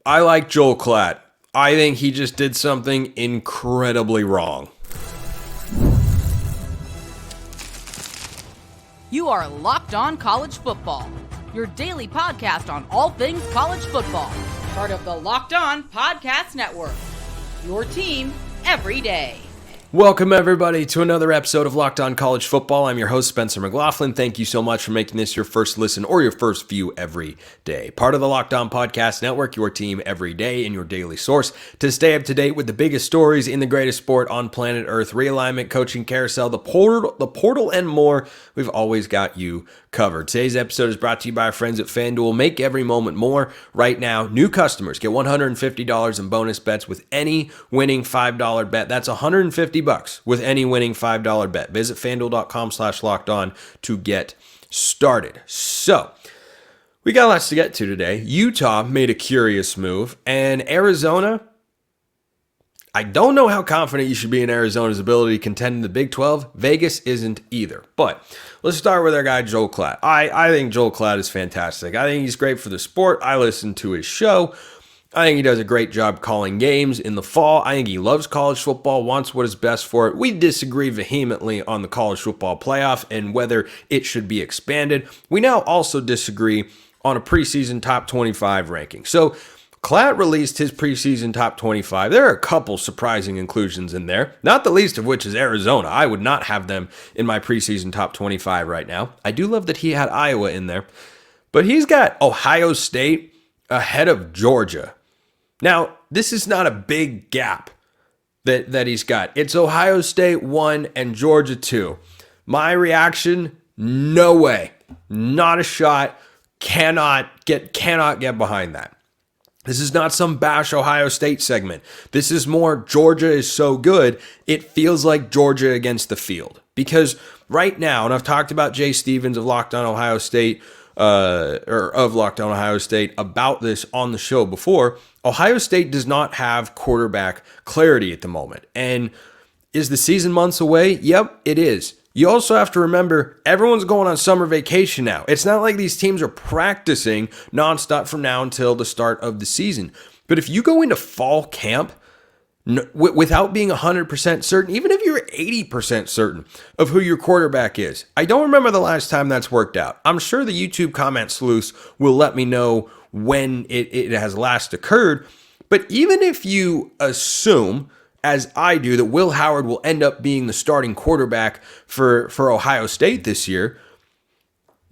I like Joel Klatt. I think he just did something incredibly wrong. You are Locked On College Football, your daily podcast on all things college football. Part of the Locked On Podcast Network, your team every day. Welcome, everybody, to another episode of Locked On College Football. I'm your host, Spencer McLaughlin. Thank you so much for making this your first listen or your first view every day. Part of the Locked On Podcast Network, your team every day and your daily source to stay up to date with the biggest stories in the greatest sport on planet Earth, realignment, coaching carousel, the portal, and more. We've always got you covered. Today's episode is brought to you by our friends at FanDuel. Make every moment more. Right now, new customers get $150 in bonus bets with any winning $5 bet. That's $150 with any winning $5 bet. Visit FanDuel.com/lockedon to get started. So, we got lots to get to today. Utah made a curious move, and Arizona, I don't know how confident you should be in Arizona's ability to contend in the Big 12. Vegas isn't either. But let's start with our guy, Joel Klatt. I think Joel Klatt is fantastic. I think he's great for the sport. I listen to his show. I think he does a great job calling games in the fall. I think he loves college football, wants what is best for it. We disagree vehemently on the college football playoff and whether it should be expanded. We now also disagree on a preseason top 25 ranking. So Klatt released his preseason top 25. There are a couple surprising inclusions in there, not the least of which is Arizona. I would not have them in my preseason top 25 right now. I do love that he had Iowa in there, but he's got Ohio State ahead of Georgia. Now, this is not a big gap that he's got. It's Ohio State 1 and Georgia 2. My reaction, no way. Not a shot. Cannot get behind that. This is not some bash Ohio State segment. This is more Georgia is so good, it feels like Georgia against the field. Because right now, and I've talked about Jay Stevens of Locked On Ohio State, of Locked On Ohio State about this on the show before, Ohio State does not have quarterback clarity at the moment. And is the season months away? Yep, it is. You also have to remember, everyone's going on summer vacation now. It's not like these teams are practicing nonstop from now until the start of the season. But if you go into fall camp without being 100% certain, even if you're 80% certain of who your quarterback is, I don't remember the last time that's worked out. I'm sure the YouTube comment sleuths will let me know when it has last occurred. But even if you assume, as I do, that Will Howard will end up being the starting quarterback for Ohio State this year,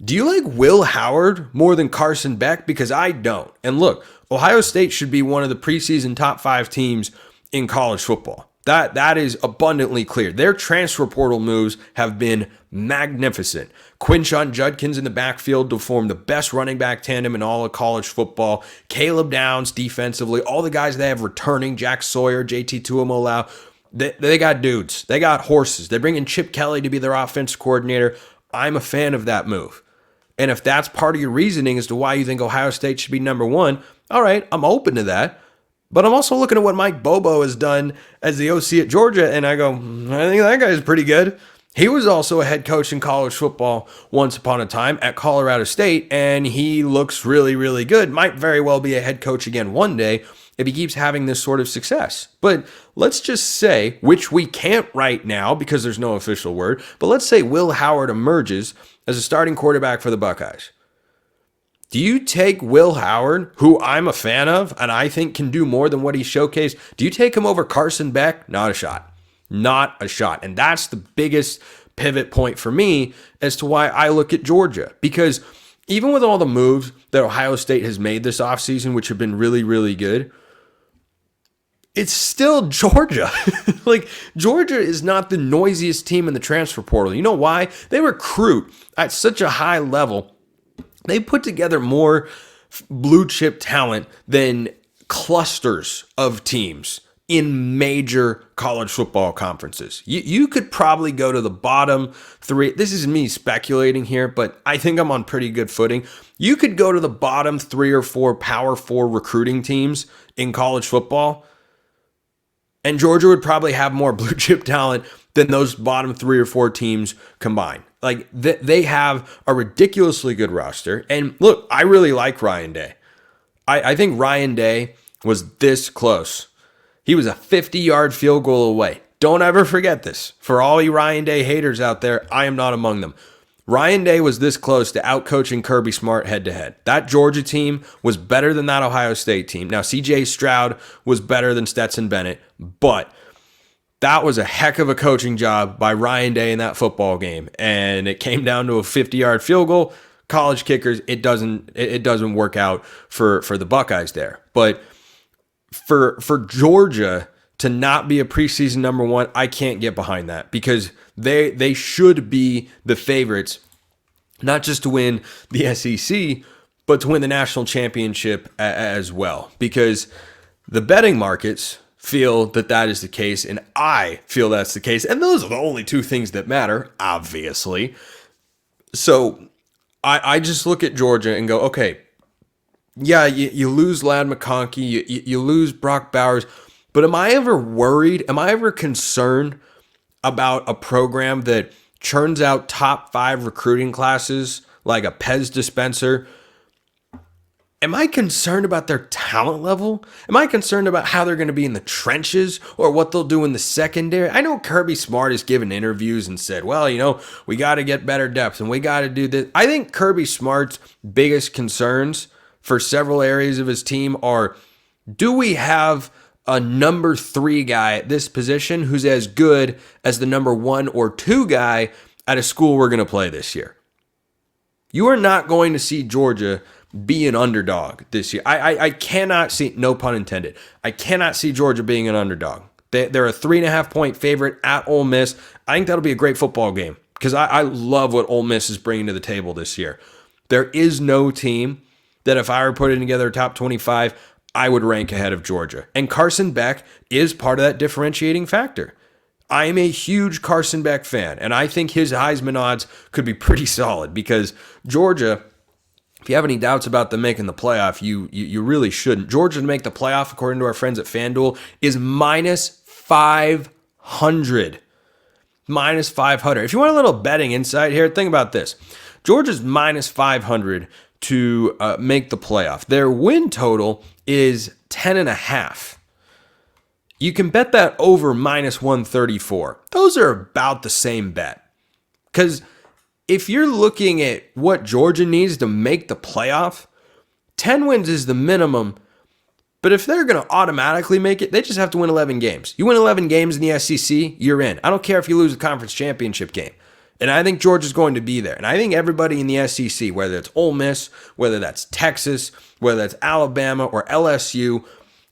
do you like Will Howard more than Carson Beck? Because I don't. And look, Ohio State should be one of the preseason top 5 teams in college football. That is abundantly clear. Their transfer portal moves have been magnificent. Quinshon Judkins in the backfield to form the best running back tandem in all of college football. Caleb Downs defensively. All the guys they have returning, Jack Sawyer, JT Tuimoloau. They got dudes. They got horses. They bring in Chip Kelly to be their offense coordinator. I'm a fan of that move. And if that's part of your reasoning as to why you think Ohio State should be number 1, all right, I'm open to that. But I'm also looking at what Mike Bobo has done as the OC at Georgia, and I go, I think that guy's pretty good. He was also a head coach in college football once upon a time at Colorado State, and he looks really, really good. Might very well be a head coach again one day if he keeps having this sort of success. But let's just say, which we can't right now because there's no official word, but let's say Will Howard emerges as a starting quarterback for the Buckeyes. Do you take Will Howard, who I'm a fan of and I think can do more than what he showcased, do you take him over Carson Beck? Not a shot. Not a shot. And that's the biggest pivot point for me as to why I look at Georgia. Because even with all the moves that Ohio State has made this offseason, which have been really, really good, it's still Georgia. Like, Georgia is not the noisiest team in the transfer portal. You know why? They recruit at such a high level. They put together more blue chip talent than clusters of teams in major college football conferences. You could probably go to the bottom 3. This is me speculating here, but I think I'm on pretty good footing. You could go to the bottom 3 or 4 Power 4 recruiting teams in college football, and Georgia would probably have more blue chip talent than those bottom 3 or 4 teams combined. Like, they have a ridiculously good roster. And look, I really like Ryan Day. I think Ryan Day was this close. He was a 50-yard field goal away. Don't ever forget this. For all you Ryan Day haters out there, I am not among them. Ryan Day was this close to outcoaching Kirby Smart head-to-head. That Georgia team was better than that Ohio State team. Now, C.J. Stroud was better than Stetson Bennett, but that was a heck of a coaching job by Ryan Day in that football game, and it came down to a 50-yard field goal. College kickers, it doesn't work out for the Buckeyes there. But for Georgia to not be a preseason number one, I can't get behind that, because they should be the favorites, not just to win the SEC, but to win the national championship as well, because the betting markets feel that is the case, and I feel that's the case, and those are the only two things that matter, obviously. So I just look at Georgia and go, okay, yeah, you lose Ladd McConkey, you lose Brock Bowers, but am I ever worried? Am I ever concerned about a program that churns out top 5 recruiting classes like a Pez dispenser? Am I concerned about their talent level? Am I concerned about how they're going to be in the trenches or what they'll do in the secondary? I know Kirby Smart has given interviews and said, well, we got to get better depth and we got to do this. I think Kirby Smart's biggest concerns for several areas of his team are, do we have a number 3 guy at this position who's as good as the number 1 or 2 guy at a school we're going to play this year? You are not going to see Georgia be an underdog this year. I cannot see, no pun intended, I cannot see Georgia being an underdog. They're a 3.5-point favorite at Ole Miss. I think that'll be a great football game, because I love what Ole Miss is bringing to the table this year. There is no team that if I were putting together a top 25, I would rank ahead of Georgia. And Carson Beck is part of that differentiating factor. I am a huge Carson Beck fan, and I think his Heisman odds could be pretty solid, because Georgia, if you have any doubts about them making the playoff, you really shouldn't. Georgia to make the playoff, according to our friends at FanDuel, is minus 500. Minus 500. If you want a little betting insight here, think about this. Georgia's minus 500 to make the playoff. Their win total is 10.5. You can bet that over minus 134. Those are about the same bet. Because if you're looking at what Georgia needs to make the playoff, 10 wins is the minimum. But if they're going to automatically make it, they just have to win 11 games. You win 11 games in the SEC, you're in. I don't care if you lose the conference championship game. And I think Georgia's going to be there. And I think everybody in the SEC, whether it's Ole Miss, whether that's Texas, whether that's Alabama or LSU,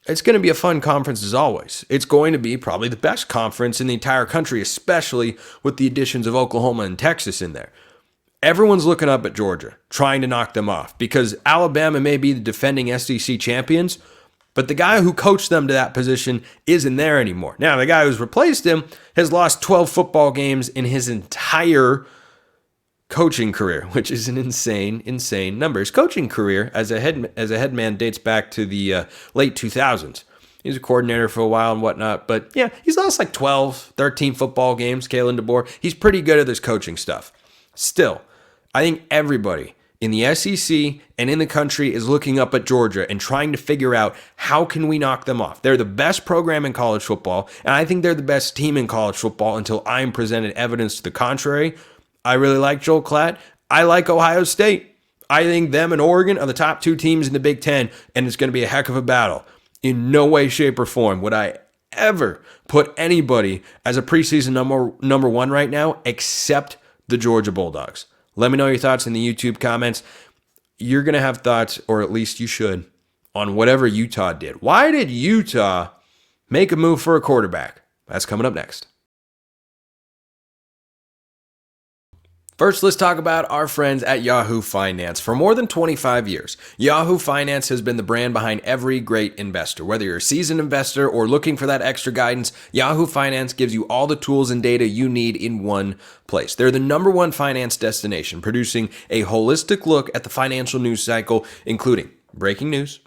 it's going to be a fun conference as always. It's going to be probably the best conference in the entire country, especially with the additions of Oklahoma and Texas in there. Everyone's looking up at Georgia, trying to knock them off, because Alabama may be the defending SEC champions, but the guy who coached them to that position isn't there anymore. Now, the guy who's replaced him has lost 12 football games in his entire coaching career, which is an insane number. His coaching career as a head man dates back to the late 2000s. He was a coordinator for a while and whatnot, but yeah, he's lost like 12, 13 football games, Kalen DeBoer. He's pretty good at this coaching stuff. Still, I think everybody in the SEC and in the country is looking up at Georgia and trying to figure out, how can we knock them off? They're the best program in college football, and I think they're the best team in college football until I'm presented evidence to the contrary. I really like Joel Klatt. I like Ohio State. I think them and Oregon are the top 2 teams in the Big Ten, and it's going to be a heck of a battle. In no way, shape, or form would I ever put anybody as a preseason number 1 right now except the Georgia Bulldogs. Let me know your thoughts in the YouTube comments. You're going to have thoughts, or at least you should, on whatever Utah did. Why did Utah make a move for a quarterback? That's coming up next. First, let's talk about our friends at Yahoo Finance. For more than 25 years, Yahoo Finance has been the brand behind every great investor. Whether you're a seasoned investor or looking for that extra guidance, Yahoo Finance gives you all the tools and data you need in one place. They're the number 1 finance destination, producing a holistic look at the financial news cycle, including breaking news,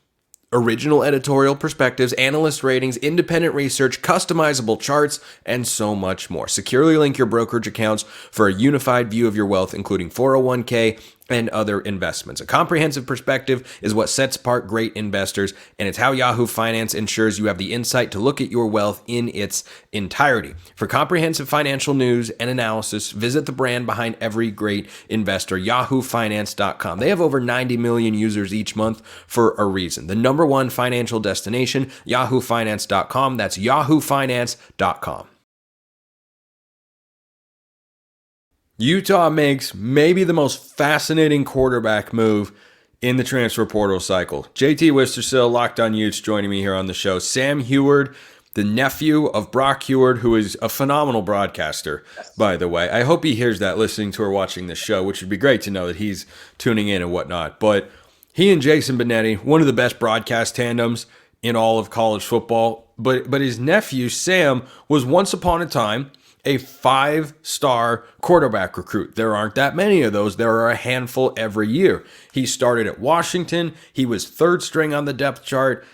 original editorial perspectives, analyst ratings, independent research, customizable charts, and so much more. Securely link your brokerage accounts for a unified view of your wealth, including 401k, and other investments. A comprehensive perspective is what sets apart great investors, and it's how Yahoo Finance ensures you have the insight to look at your wealth in its entirety. For comprehensive financial news and analysis, visit the brand behind every great investor, yahoofinance.com. They have over 90 million users each month for a reason. The number one financial destination, yahoofinance.com. That's yahoofinance.com. Utah makes maybe the most fascinating quarterback move in the transfer portal cycle. JT Wistrcill, Locked On Utes, joining me here on the show. Sam Huard, the nephew of Brock Huard, who is a phenomenal broadcaster, by the way. I hope he hears that listening to or watching this show, which would be great to know that he's tuning in and whatnot. But he and Jason Benetti, one of the best broadcast tandems in all of college football. But his nephew, Sam, was once upon a time a 5-star quarterback recruit. There aren't that many of those. There are a handful every year. He started at Washington. He was third string on the depth chart.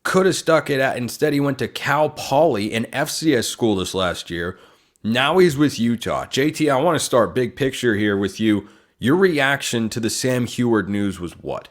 Could have stuck it out. Instead, he went to Cal Poly, an FCS school this last year. Now he's with Utah. JT, I want to start big picture here with you. Your reaction to the Sam Huard news was what?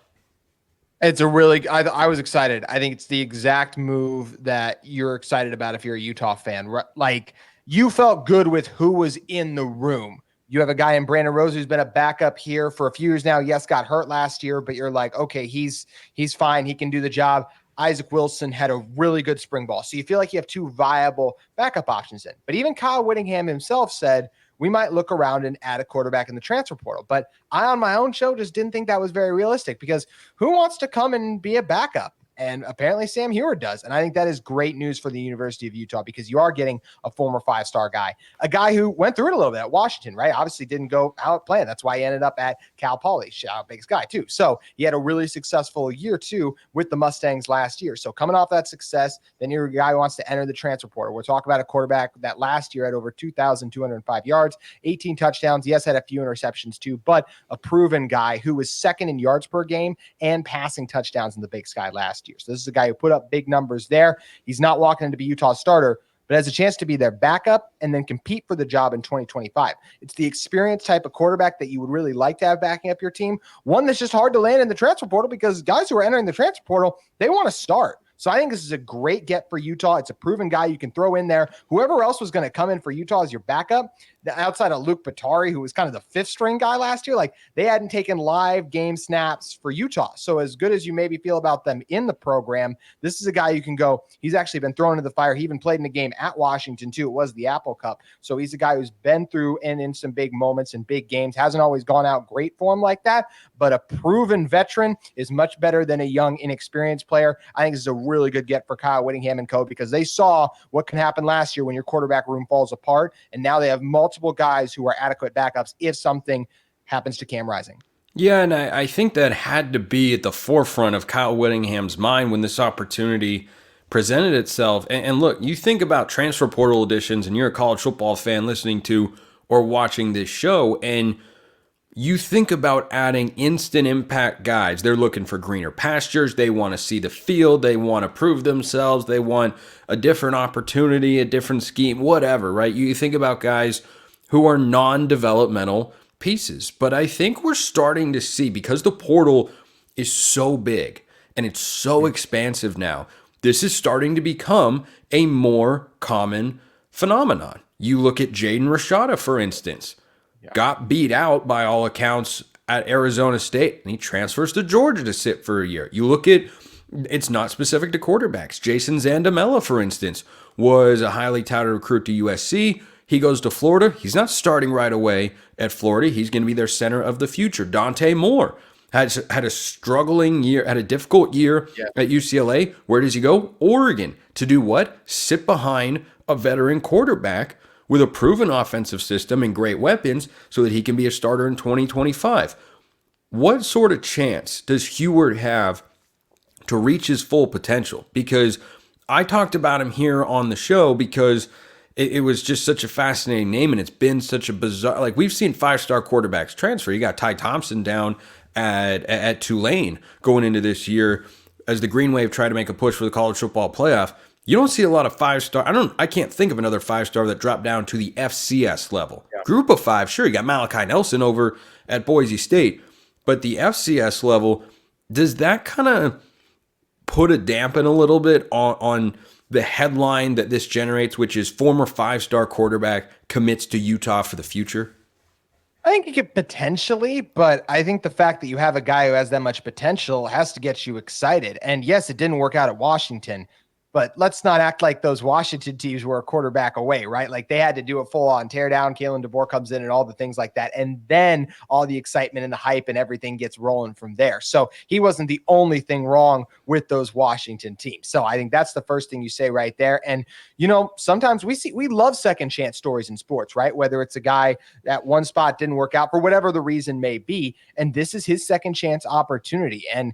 It's a really, I was excited. I think it's the exact move that you're excited about if you're a Utah fan. Like, you felt good with who was in the room. You have a guy in Brandon Rose who's been a backup here for a few years now. Yes, got hurt last year, but you're like, okay, he's fine. He can do the job. Isaac Wilson had a really good spring ball. So you feel like you have two viable backup options in. But even Kyle Whittingham himself said, we might look around and add a quarterback in the transfer portal. But I, on my own show, just didn't think that was very realistic because who wants to come and be a backup? And apparently Sam Huard does. And I think that is great news for the University of Utah because you are getting a former 5-star guy, a guy who went through it a little bit at Washington, right? Obviously didn't go out playing. That's why he ended up at Cal Poly, biggest guy too. So he had a really successful year too with the Mustangs last year. So coming off that success, then you're a guy who wants to enter the transfer portal. We're talking about a quarterback that last year had over 2,205 yards, 18 touchdowns. Yes, had a few interceptions too, but a proven guy who was second in yards per game and passing touchdowns in the Big Sky last year. So this is a guy who put up big numbers there. He's not walking in to be Utah's starter, but has a chance to be their backup and then compete for the job in 2025. It's the experienced type of quarterback that you would really like to have backing up your team. One that's just hard to land in the transfer portal because guys who are entering the transfer portal, they want to start. So I think this is a great get for Utah. It's a proven guy you can throw in there. Whoever else was going to come in for Utah as your backup, outside of Luke Batari, who was kind of the 5th string guy last year, like they hadn't taken live game snaps for Utah. So as good as you maybe feel about them in the program, this is a guy you can go, he's actually been thrown into the fire. He even played in a game at Washington too. It was the Apple Cup. So he's a guy who's been through and in some big moments and big games. Hasn't always gone out great for him like that, but a proven veteran is much better than a young, inexperienced player. I think this is a really good get for Kyle Whittingham and co because they saw what can happen last year when your quarterback room falls apart, and now they have multiple guys who are adequate backups if something happens to Cam Rising. Yeah, and I think that had to be at the forefront of Kyle Whittingham's mind when this opportunity presented itself. And look, you think about transfer portal additions, and you're a college football fan listening to or watching this show, and you think about adding instant impact guys. They're looking for greener pastures. They want to see the field. They want to prove themselves. They want a different opportunity, a different scheme, whatever, right? You think about guys who are non-developmental pieces. But I think we're starting to see, because the portal is so big and it's so expansive now, this is starting to become a more common phenomenon. You look at Jaden Rashada, for instance. Got beat out by all accounts at Arizona State, and he transfers to Georgia to sit for a year. You look at, it's not specific to quarterbacks. Jason Zandamela, for instance, was a highly touted recruit to USC. He goes to Florida. He's not starting right away at Florida. He's going to be their center of the future. Dante Moore had a struggling year, had a difficult year at UCLA. Where does he go? Oregon. To do what? Sit behind a veteran quarterback with a proven offensive system and great weapons so that he can be a starter in 2025. What sort of chance does Huard have to reach his full potential? Because I talked about him here on the show because it was just such a fascinating name, and it's been such a bizarre, like we've seen 5-star quarterbacks transfer. You got Ty Thompson down at Tulane going into this year as the Green Wave tried to make a push for the college football playoff. You don't see a lot of 5-star. I can't think of another 5-star that dropped down to the FCS level. Yeah. Group of 5, sure, you got Malachi Nelson over at Boise State, But the FCS level, does that kind of put a dampen a little bit on the headline that this generates, which is former 5-star quarterback commits to Utah for the future? I think you could potentially, but I think the fact that you have a guy who has that much potential has to get you excited. And yes, it didn't work out at Washington, but let's not act like those Washington teams were a quarterback away, right? Like they had to do a full-on tear down. Kalen DeBoer comes in and all the things like that. And then all the excitement and the hype and everything gets rolling from there. So he wasn't the only thing wrong with those Washington teams. So I think that's the first thing you say right there. And, sometimes we love second chance stories in sports, right? Whether it's a guy that one spot didn't work out for whatever the reason may be. And this is his second chance opportunity. And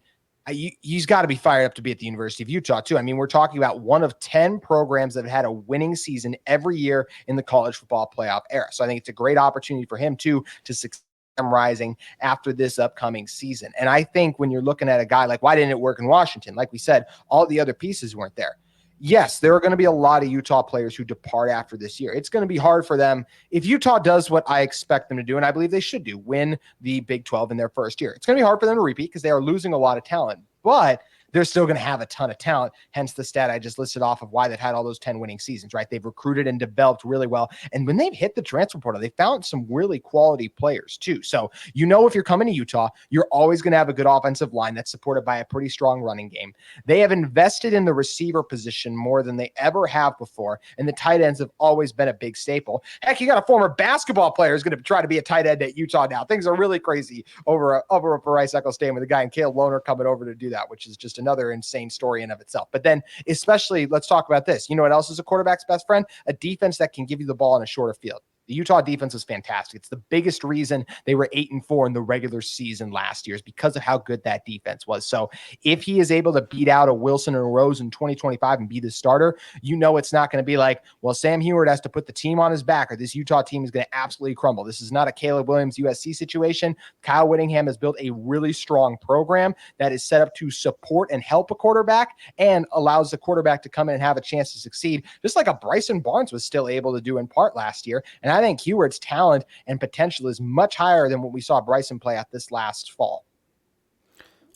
he's got to be fired up to be at the University of Utah, too. I mean, we're talking about one of 10 programs that have had a winning season every year in the college football playoff era. So I think it's a great opportunity for him, too, to succeed rising after this upcoming season. And I think when you're looking at a guy like, why didn't it work in Washington? Like we said, all the other pieces weren't there. Yes, there are going to be a lot of Utah players who depart after this year. It's going to be hard for them if Utah does what I expect them to do, and I believe they should do, win the Big 12 in their first year. It's going to be hard for them to repeat because they are losing a lot of talent, but they're still going to have a ton of talent, hence the stat I just listed off of why they've had all those 10 winning seasons, right? They've recruited and developed really well, and when they've hit the transfer portal, they found some really quality players too. So if you're coming to Utah, you're always going to have a good offensive line that's supported by a pretty strong running game. They have invested in the receiver position more than they ever have before, and the tight ends have always been a big staple. Heck, you got a former basketball player who's going to try to be a tight end at Utah now. Things are really crazy over at Rice Eccles Stadium with a guy in Caleb Lohner coming over to do that, which is just another insane story in of itself. But then especially, let's talk about this. You know what else is a quarterback's best friend? A defense that can give you the ball in a shorter field. The Utah defense was fantastic. It's the biggest reason they were 8-4 in the regular season last year is because of how good that defense was. So if he is able to beat out a Wilson and a Rose in 2025 and be the starter, it's not going to be like, well, Sam Huard has to put the team on his back or this Utah team is going to absolutely crumble. This is not a Caleb Williams USC situation. Kyle Whittingham has built a really strong program that is set up to support and help a quarterback and allows the quarterback to come in and have a chance to succeed, just like a Bryson Barnes was still able to do in part last year. And I think Huard's talent and potential is much higher than what we saw Bryson play at this last fall.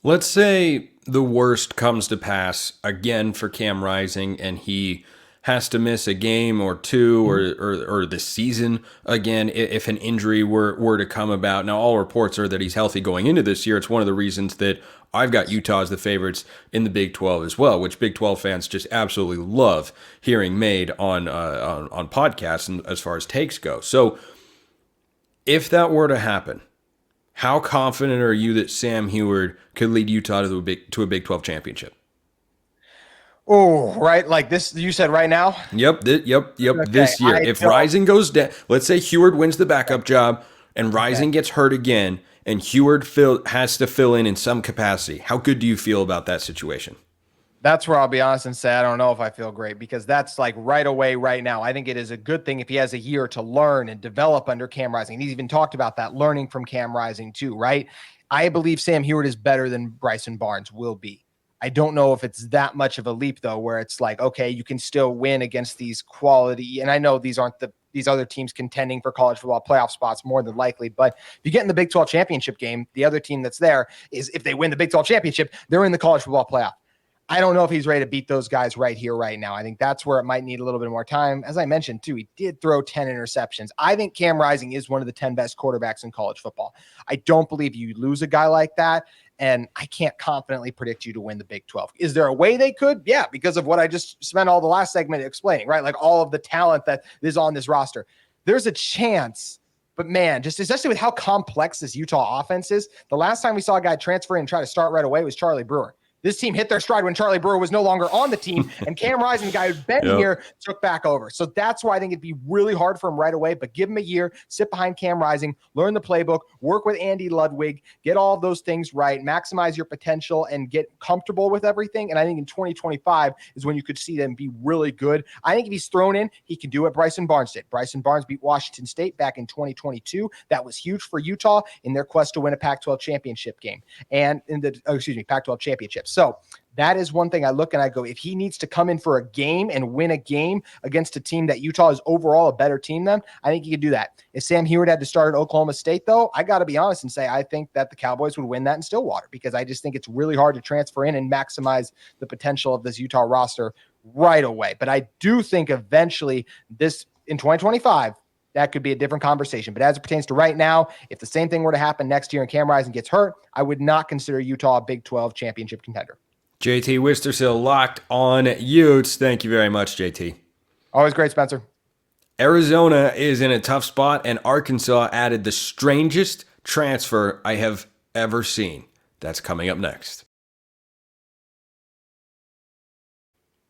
Let's say the worst comes to pass again for Cam Rising and he has to miss a game or two or the season again if an injury were to come about. Now, all reports are that he's healthy going into this year. It's one of the reasons that I've got Utah as the favorites in the Big 12 as well, which Big 12 fans just absolutely love hearing made on podcasts and as far as takes go. So if that were to happen, how confident are you that Sam Huard could lead Utah to a Big 12 championship? Oh, right. Like this, you said right now? Yep. Okay, this year. If Rising goes down, let's say Huard wins the backup job and Rising gets hurt again and Huard has to fill in some capacity. How good do you feel about that situation? That's where I'll be honest and say I don't know if I feel great because that's like right away right now. I think it is a good thing if he has a year to learn and develop under Cam Rising. He's even talked about that, learning from Cam Rising too, right? I believe Sam Huard is better than Bryson Barnes will be. I don't know if it's that much of a leap, though, where it's like, okay, you can still win against these quality. And I know these aren't these other teams contending for college football playoff spots more than likely. But if you get in the Big 12 championship game, the other team that's there is if they win the Big 12 championship, they're in the college football playoff. I don't know if he's ready to beat those guys right here, right now. I think that's where it might need a little bit more time. As I mentioned, too, he did throw 10 interceptions. I think Cam Rising is one of the 10 best quarterbacks in college football. I don't believe you lose a guy like that. And I can't confidently predict you to win the Big 12. Is there a way they could? Yeah, because of what I just spent all the last segment explaining, right? Like all of the talent that is on this roster. There's a chance, but man, just especially with how complex this Utah offense is, the last time we saw a guy transfer and try to start right away was Charlie Brewer. This team hit their stride when Charlie Brewer was no longer on the team, and Cam Rising, the guy who's been here, took back over. So that's why I think it'd be really hard for him right away, but give him a year, sit behind Cam Rising, learn the playbook, work with Andy Ludwig, get all of those things right, maximize your potential, and get comfortable with everything. And I think in 2025 is when you could see them be really good. I think if he's thrown in, he can do what Bryson Barnes did. Bryson Barnes beat Washington State back in 2022. That was huge for Utah in their quest to win a Pac-12 championship game. And in the, Pac-12 championship. So that is one thing I look and I go, if he needs to come in for a game and win a game against a team that Utah is overall a better team than, I think he could do that. If Sam Huard had to start at Oklahoma State, though, I got to be honest and say I think that the Cowboys would win that in Stillwater, because I just think it's really hard to transfer in and maximize the potential of this Utah roster right away. But I do think eventually this in 2025, that could be a different conversation. But as it pertains to right now, if the same thing were to happen next year and Cam Rising gets hurt, I would not consider Utah a Big 12 championship contender. JT Wistrcill, Locked On Utes. Thank you very much, JT. Always great, Spencer. Arizona is in a tough spot, and Arkansas added the strangest transfer I have ever seen. That's coming up next.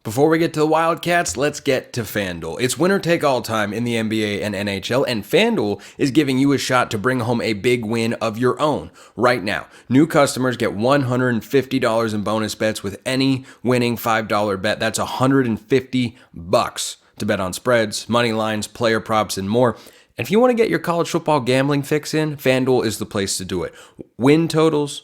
Before we get to the Wildcats, let's get to FanDuel. It's winner take all time in the NBA and NHL, and FanDuel is giving you a shot to bring home a big win of your own right now. New customers get $150 in bonus bets with any winning $5 bet. That's $150 to bet on spreads, money lines, player props, and more. And if you want to get your college football gambling fix in, FanDuel is the place to do it. Win totals,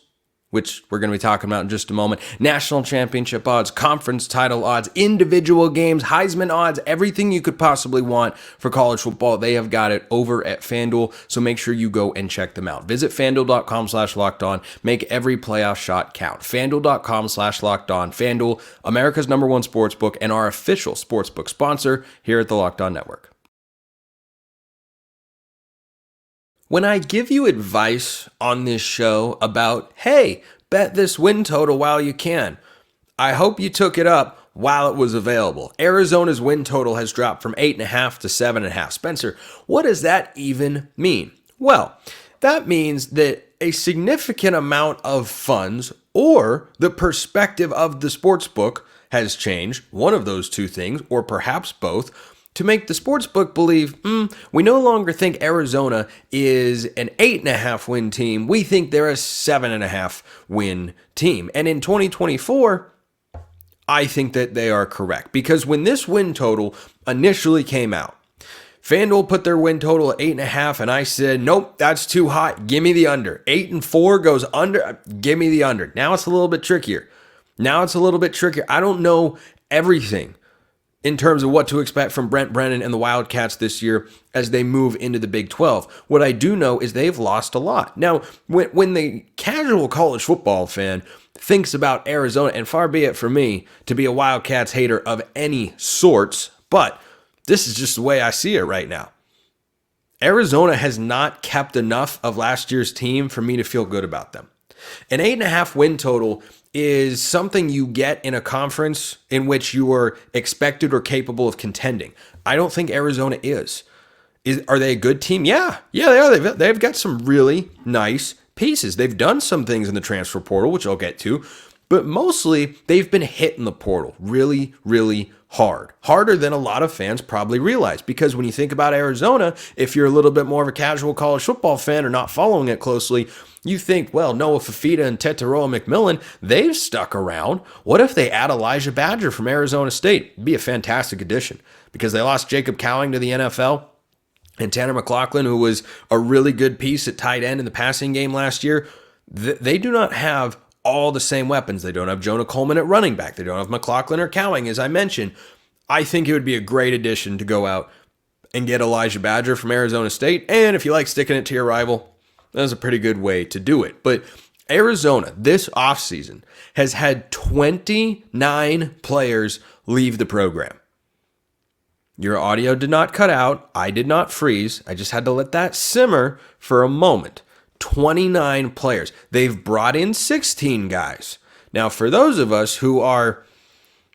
which we're going to be talking about in just a moment, national championship odds, conference title odds, individual games, Heisman odds, everything you could possibly want for college football, they have got it over at FanDuel, so make sure you go and check them out. Visit FanDuel.com/lockedon. Make every playoff shot count. FanDuel.com/lockedon. FanDuel, America's number one sportsbook and our official sportsbook sponsor here at the Locked On Network. When I give you advice on this show about, hey, bet this win total while you can, I hope you took it up while it was available. Arizona's win total has dropped from 8.5 to 7.5. Spencer, what does that even mean? Well, that means that a significant amount of funds or the perspective of the sportsbook has changed, one of those two things, or perhaps both, to make the sportsbook believe, we no longer think Arizona is an 8.5 win team. We think they're a 7.5 win team. And in 2024, I think that they are correct. Because when this win total initially came out, FanDuel put their win total at 8.5, and I said, nope, that's too hot. Give me the under. 8-4 goes under. Give me the under. Now it's a little bit trickier. I don't know everything in terms of what to expect from Brent Brennan and the Wildcats this year as they move into the Big 12. What I do know is they've lost a lot. Now, when the casual college football fan thinks about Arizona, and far be it for me to be a Wildcats hater of any sorts, but this is just the way I see it right now. Arizona has not kept enough of last year's team for me to feel good about them. An 8.5 win total is something you get in a conference in which you are expected or capable of contending. I don't think Arizona is. Are they a good team? Yeah, they are. They've got some really nice pieces. They've done some things in the transfer portal, which I'll get to, but mostly they've been hitting the portal really, really hard. Harder than a lot of fans probably realize, because when you think about Arizona, if you're a little bit more of a casual college football fan or not following it closely, you think, well, Noah Fafita and Tetairoa McMillan, they've stuck around. What if they add Elijah Badger from Arizona State? It'd be a fantastic addition, because they lost Jacob Cowing to the NFL and Tanner McLaughlin, who was a really good piece at tight end in the passing game last year. They do not have all the same weapons. They don't have Jonah Coleman at running back. They don't have McLaughlin or Cowing, as I mentioned. I think it would be a great addition to go out and get Elijah Badger from Arizona State. And if you like sticking it to your rival, that's a pretty good way to do it. But Arizona, this offseason, has had 29 players leave the program. Your audio did not cut out. I did not freeze. I just had to let that simmer for a moment. 29 players. They've brought in 16 guys. Now, for those of us who are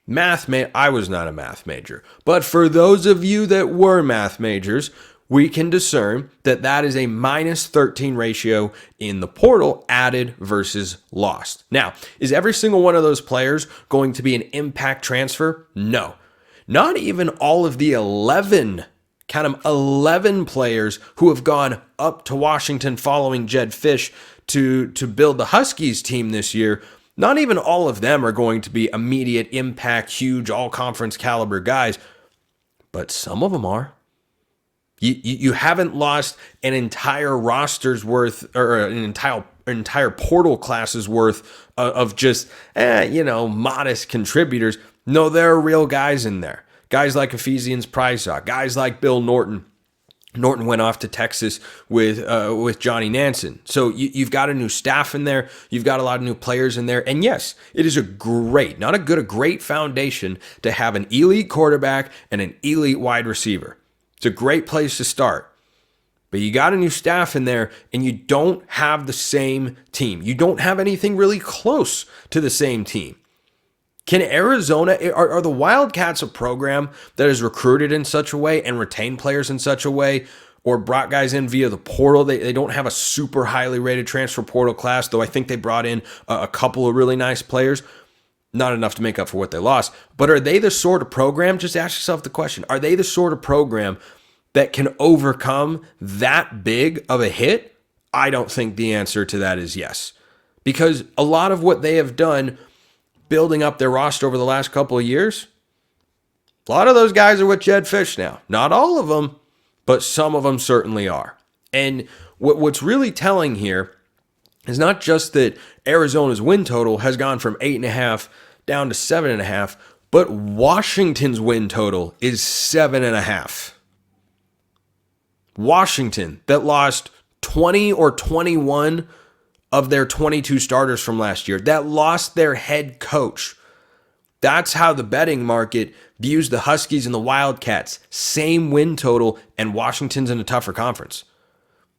I was not a math major, but for those of you that were math majors, we can discern that that is a -13 ratio in the portal, added versus lost. Now, is every single one of those players going to be an impact transfer? No. Not even all of the 11 players who have gone up to Washington following Jedd Fisch to build the Huskies team this year. Not even all of them are going to be immediate impact, huge, all-conference caliber guys, but some of them are. You haven't lost an entire roster's worth, or an entire portal class's worth of just, modest contributors. No, there are real guys in there. Guys like Ephesians Prysock, guys like Bill Norton. Norton went off to Texas with Johnny Nansen. So you've got a new staff in there. You've got a lot of new players in there. And yes, it is a great foundation to have an elite quarterback and an elite wide receiver. It's a great place to start. But you got a new staff in there, and you don't have the same team. You don't have anything really close to the same team. Can Arizona, are the Wildcats a program that is recruited in such a way and retained players in such a way, or brought guys in via the portal? They don't have a super highly rated transfer portal class, though I think they brought in a couple of really nice players. Not enough to make up for what they lost. But are they the sort of program, just ask yourself the question, are they the sort of program that can overcome that big of a hit? I don't think the answer to that is yes. Because a lot of what they have done building up their roster over the last couple of years, a lot of those guys are with Jedd Fisch now. Not all of them, but some of them certainly are. And what's really telling here is not just that Arizona's win total has gone from 8.5 down to 7.5, but Washington's win total is 7.5. Washington, that lost 20 or 21 of their 22 starters from last year, that lost their head coach. That's how the betting market views the Huskies and the Wildcats. Same win total, and Washington's in a tougher conference.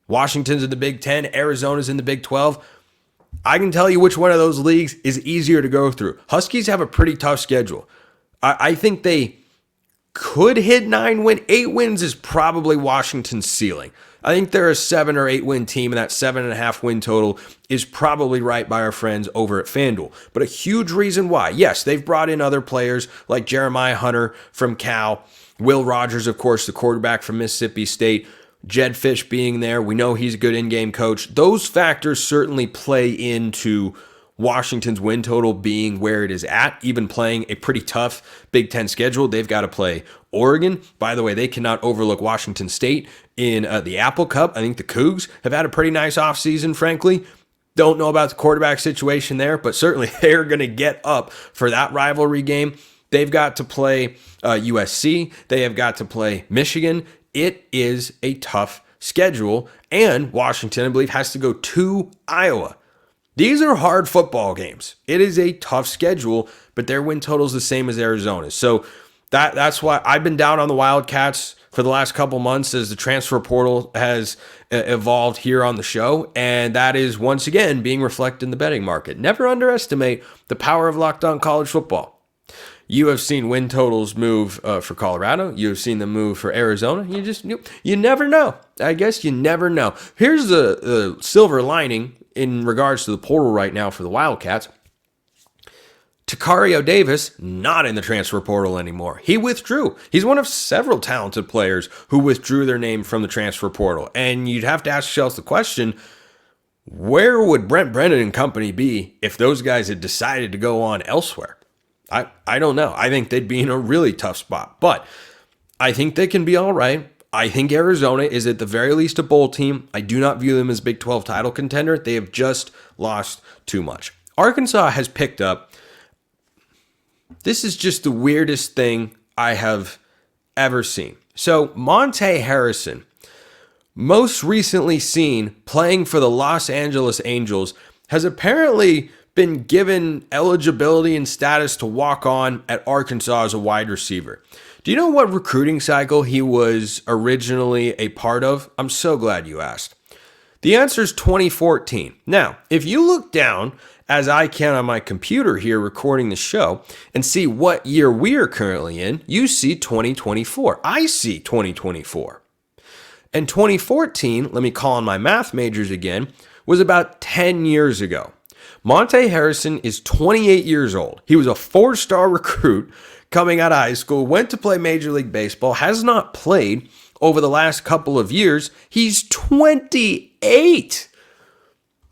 Washington's in the Big Ten, Arizona's in the Big 12. I can tell you which one of those leagues is easier to go through. Huskies have a pretty tough schedule. I think they could hit 9 wins. 8 wins is probably Washington's ceiling. I think they're a 7 or 8 win team, and that 7.5 win total is probably right by our friends over at FanDuel. But a huge reason why, yes, they've brought in other players like Jeremiah Hunter from Cal, Will Rogers, of course, the quarterback from Mississippi State, Jedd Fisch being there. We know he's a good in-game coach. Those factors certainly play into Washington's win total being where it is at, even playing a pretty tough Big Ten schedule. They've got to play Oregon. By the way, they cannot overlook Washington State in the Apple Cup. I think the Cougs have had a pretty nice offseason, frankly. Don't know about the quarterback situation there, but certainly they're going to get up for that rivalry game. They've got to play USC. They have got to play Michigan. It is a tough schedule, and Washington, I believe, has to go to Iowa. These are hard football games. It is a tough schedule, but their win total is the same as Arizona's. So that's why I've been down on the Wildcats for the last couple months as the transfer portal has evolved here on the show. And that is, once again, being reflected in the betting market. Never underestimate the power of Locked On College Football. You have seen win totals move for Colorado. You have seen them move for Arizona. You never know. I guess you never know. Here's the silver lining in regards to the portal right now for the Wildcats. Takario Davis, not in the transfer portal anymore. He withdrew. He's one of several talented players who withdrew their name from the transfer portal. And you'd have to ask yourself the question, where would Brent Brennan and company be if those guys had decided to go on elsewhere? I don't know. I think they'd be in a really tough spot. But I think they can be all right. I think Arizona is at the very least a bowl team. I do not view them as Big 12 title contender. They have just lost too much. Arkansas has picked up. This is just the weirdest thing I have ever seen. So Monte Harrison, most recently seen playing for the Los Angeles Angels, has apparently been given eligibility and status to walk on at Arkansas as a wide receiver. Do you know what recruiting cycle he was originally a part of? I'm so glad you asked. The answer is 2014. Now, if you look down, as I can on my computer here recording the show, and see what year we are currently in, you see 2024. I see 2024. And 2014, let me call on my math majors again, was about 10 years ago. Monte Harrison is 28 years old. He was a 4-star recruit coming out of high school, went to play Major League Baseball, has not played over the last couple of years. He's 28.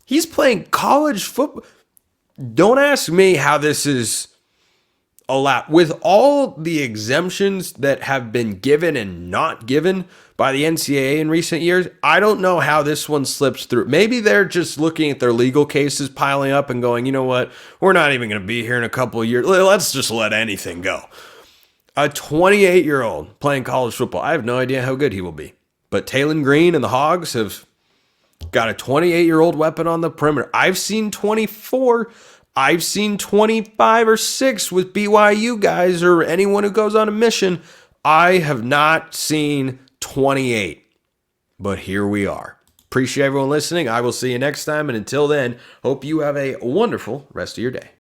He's playing college football. Don't ask me how this is allowed, with all the exemptions that have been given and not given by the NCAA in recent years, I don't know how this one slips through. Maybe they're just looking at their legal cases piling up and going, you know what, we're not even going to be here in a couple of years. Let's just let anything go. A 28-year-old playing college football, I have no idea how good he will be. But Talon Green and the Hogs have got a 28-year-old weapon on the perimeter. I've seen 24. I've seen 25 or 6 with BYU guys or anyone who goes on a mission. I have not seen 28. But here we are. Appreciate everyone listening. I will see you next time. And until then, hope you have a wonderful rest of your day.